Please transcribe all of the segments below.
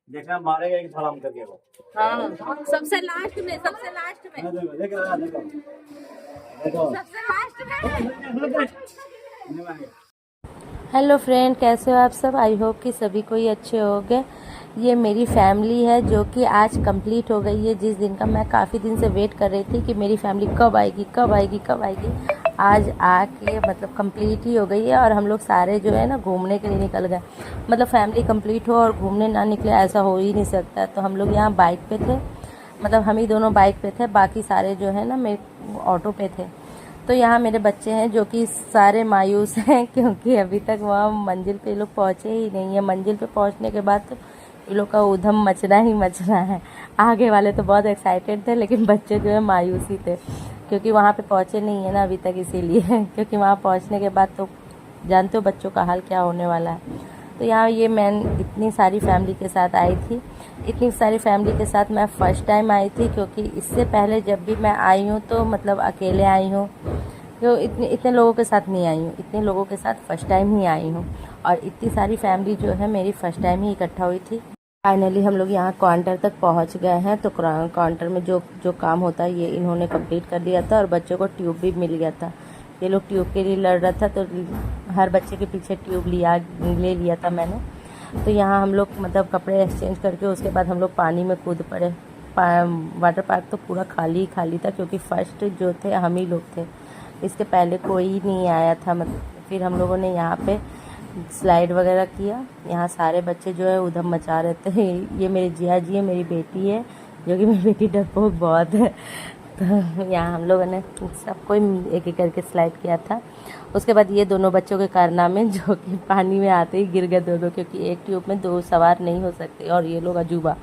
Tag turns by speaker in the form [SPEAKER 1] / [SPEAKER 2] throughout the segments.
[SPEAKER 1] देखना मारेगा कि सलाम करके वो।
[SPEAKER 2] हाँ, सबसे लास्ट में, सबसे लास्ट में,
[SPEAKER 1] देखो देखो देखो देखो
[SPEAKER 2] सबसे लास्ट में।
[SPEAKER 3] हेलो फ्रेंड, कैसे हो आप सब। आई होप कि सभी कोई अच्छे होंगे। ये मेरी फैमिली है जो कि आज कंप्लीट हो गई है, जिस दिन का मैं काफ़ी दिन से वेट कर रही थी कि मेरी फैमिली कब आएगी कब आएगी कब आएगी। आज आके मतलब कंप्लीट ही हो गई है। और हम लोग सारे जो है ना घूमने के लिए निकल गए। मतलब फैमिली कंप्लीट हो और घूमने ना निकले ऐसा हो ही नहीं सकता। तो हम लोग यहाँ बाइक पे थे, मतलब हम ही दोनों बाइक पे थे, बाकी सारे जो है ना मेरे ऑटो पे थे। तो यहाँ मेरे बच्चे हैं जो कि सारे मायूस हैं क्योंकि अभी तक वहाँ मंजिल पे ये लोग पहुँचे ही नहीं है। मंजिल पे पहुँचने के बाद तो ये लोग का उधम मचना ही मचना है। आगे वाले तो बहुत एक्साइटेड थे, लेकिन बच्चे जो है मायूस ही थे क्योंकि वहाँ पे पहुँचे नहीं है ना अभी तक, इसीलिए क्योंकि वहाँ पहुँचने के बाद तो जानते हो बच्चों का हाल क्या होने वाला है। तो यहाँ ये मैं इतनी सारी फैमिली के साथ आई थी। इतनी सारी फैमिली के साथ मैं फ़र्स्ट टाइम आई थी, क्योंकि इससे पहले जब भी मैं आई हूँ तो मतलब अकेले आई हूँ, तो इतने लोगों के साथ नहीं आई हूँ। इतने लोगों के साथ फ़र्स्ट टाइम ही आई हूँ और इतनी सारी फैमिली जो है मेरी फ़र्स्ट टाइम ही इकट्ठा हुई थी। फाइनली हम लोग यहाँ काउंटर तक पहुँच गए हैं। तो काउंटर में जो काम होता है ये इन्होंने कंप्लीट कर लिया था और बच्चों को ट्यूब भी मिल गया था। ये लोग ट्यूब के लिए लड़ रहा था तो हर बच्चे के पीछे ट्यूब ले लिया था मैंने। तो यहाँ हम लोग मतलब कपड़े एक्सचेंज करके उसके बाद हम लोग पानी में कूद पड़े। वाटर पार्क तो पूरा खाली खाली था क्योंकि फर्स्ट जो थे हम ही लोग थे, इसके पहले कोई नहीं आया था। मतलब फिर हम लोगों ने यहाँ पे स्लाइड वगैरह किया। यहाँ सारे बच्चे जो है उधम मचा रहे थे। ये मेरी जिया जी है, मेरी बेटी है जो कि मेरी बेटी डरपोक बहुत है। तो यहाँ हम लोगों ने सबको एक एक करके स्लाइड किया था। उसके बाद ये दोनों बच्चों के कारनामे जो कि पानी में आते ही गिर गए दोनों, क्योंकि एक ट्यूब में दो सवार नहीं हो सकते और ये लोग अजूबा।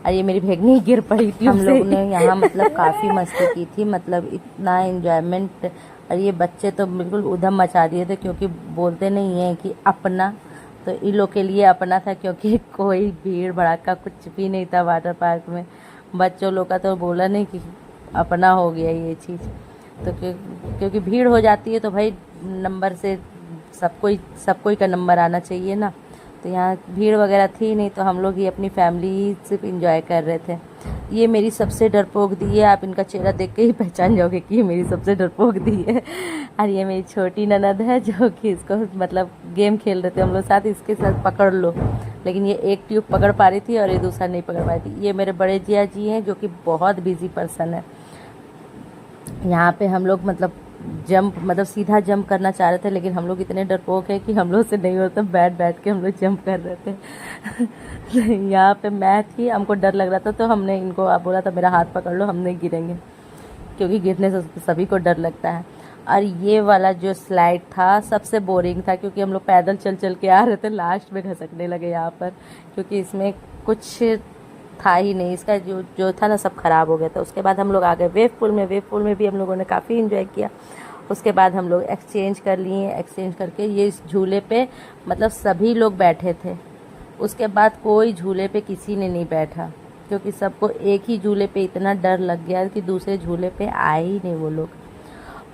[SPEAKER 3] और ये मेरी भेगनी गिर पड़ी थी। हम लोगों ने यहाँ मतलब काफ़ी मस्ती की थी, मतलब इतना एंजॉयमेंट। और ये बच्चे तो बिल्कुल उधम मचा दिए थे क्योंकि बोलते नहीं हैं कि अपना, तो इन लोग के लिए अपना था क्योंकि कोई भीड़ भड़ाका कुछ भी नहीं था वाटर पार्क में। बच्चों लोग का तो बोला नहीं कि अपना हो गया ये चीज़। तो क्योंकि भीड़ हो जाती है तो भाई नंबर से सब कोई का नंबर आना चाहिए ना। तो यहाँ भीड़ वगैरह थी नहीं, तो हम लोग ही अपनी फैमिली सिर्फ एंजॉय कर रहे थे। ये मेरी सबसे डरपोक दी है, आप इनका चेहरा देख के ही पहचान जाओगे कि ये मेरी सबसे डरपोक दी है। और ये मेरी छोटी ननद है जो कि इसको मतलब गेम खेल रहे थे हम लोग साथ, इसके साथ पकड़ लो, लेकिन ये एक ट्यूब पकड़ पा रही थी और ये दूसरा नहीं पकड़ पा रही थी। ये मेरे बड़े जिया जी हैं जो कि बहुत बिजी पर्सन है। यहाँ पे हम लोग मतलब सीधा जंप करना चाह रहे थे, लेकिन हम लोग इतने डरपोक हैं कि हम लोग से नहीं होता, बैठ के हम लोग जंप कर रहे थे। यहाँ पे मैं थी, हमको डर लग रहा था तो हमने इनको बोला था मेरा हाथ पकड़ लो, हम नहीं गिरेंगे, क्योंकि गिरने से सभी को डर लगता है। और ये वाला जो स्लाइड था सबसे बोरिंग था क्योंकि हम लोग पैदल चल के आ रहे थे, लास्ट में घसकने लगे यहाँ पर, क्योंकि इसमें कुछ था ही नहीं। इसका जो था ना सब ख़राब हो गया था। उसके बाद हम लोग आ गए वेव पूल में। वेव पूल में भी हम लोगों ने काफ़ी इन्जॉय किया। उसके बाद हम लोग एक्सचेंज कर लिए। एक्सचेंज करके ये इस झूले पे मतलब सभी लोग बैठे थे। उसके बाद कोई झूले पे किसी ने नहीं बैठा क्योंकि सबको एक ही झूले पे इतना डर लग गया कि दूसरे झूले पे आए ही नहीं वो लोग।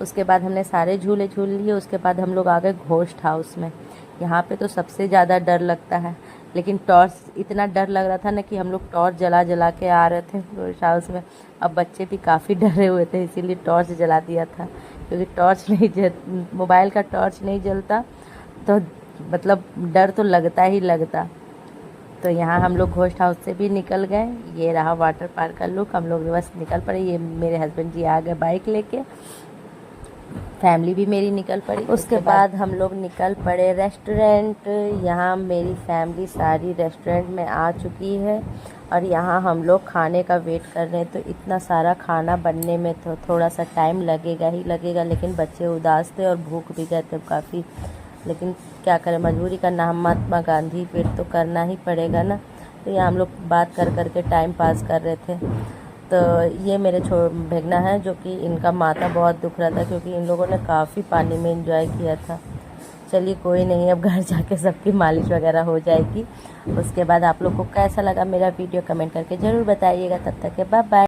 [SPEAKER 3] उसके बाद हमने सारे झूले झूल लिए। उसके बाद हम लोग आ गए घोस्ट हाउस में। यहाँ पे तो सबसे ज़्यादा डर लगता है, लेकिन टॉर्च इतना डर लग रहा था ना कि हम लोग टॉर्च जला के आ रहे थे घोस्ट हाउस में। अब बच्चे भी काफ़ी डरे हुए थे, इसीलिए टॉर्च जला दिया था, क्योंकि मोबाइल का टॉर्च नहीं जलता तो मतलब डर तो लगता ही लगता। तो यहाँ हम लोग घोस्ट हाउस से भी निकल गए। ये रहा वाटर पार्क का लुक। हम लोग बस निकल पड़े। ये मेरे हस्बैंड जी आ गए बाइक लेके, फैमिली भी मेरी निकल पड़ी। उसके बाद हम लोग निकल पड़े रेस्टोरेंट। यहाँ मेरी फैमिली सारी रेस्टोरेंट में आ चुकी है और यहाँ हम लोग खाने का वेट कर रहे हैं। तो इतना सारा खाना बनने में तो थोड़ा सा टाइम लगेगा ही लगेगा, लेकिन बच्चे उदास थे और भूख भी गए थे काफ़ी। लेकिन क्या करें, मजबूरी का नाम महात्मा गांधी, पेट तो करना ही पड़ेगा ना। तो यहाँ हम लोग बात कर करके टाइम पास कर रहे थे। तो ये मेरे भेगना है जो कि इनका माथा बहुत दुख रहा था क्योंकि इन लोगों ने काफ़ी पानी में एंजॉय किया था। चलिए कोई नहीं, अब घर जाके सबकी मालिश वगैरह हो जाएगी। उसके बाद आप लोग को कैसा लगा मेरा वीडियो कमेंट करके ज़रूर बताइएगा। तब तक के बाय बाय।